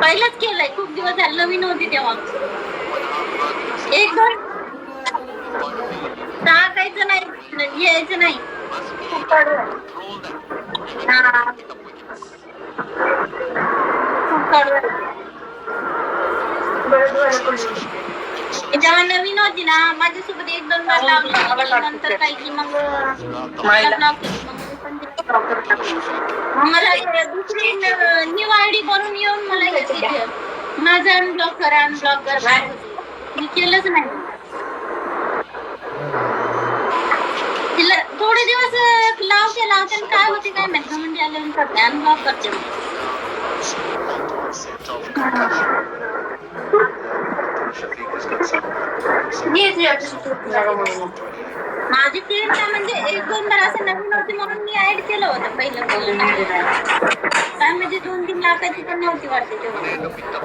पहिलाच केलंय, खूप दिवस झाले, नवीन होती तेव्हा. एक दोन टाकायचं नाही, यायचं नाही. हा, खूप कडू. जेव्हा नवीन होती ना, माझ्यासोबत एक दोन बार लावली, नंतर काही की मग मला दुसरी न्यू आयडी बनवून येऊन मला येते माझा अनब्लॉक करा. मी केलंच नाही. तिला थोडे दिवस लावते काय होते काय माहिती, म्हणजे आल्यावर करते, अनब्लॉक करते. माझी फ्रेंड म्हणजे एक दोन बार असं नवीन होती म्हणून मी ऍड केलं होतं पहिलं काय म्हणजे 2-3 लाखाची पण नव्हती वाटते तेव्हा.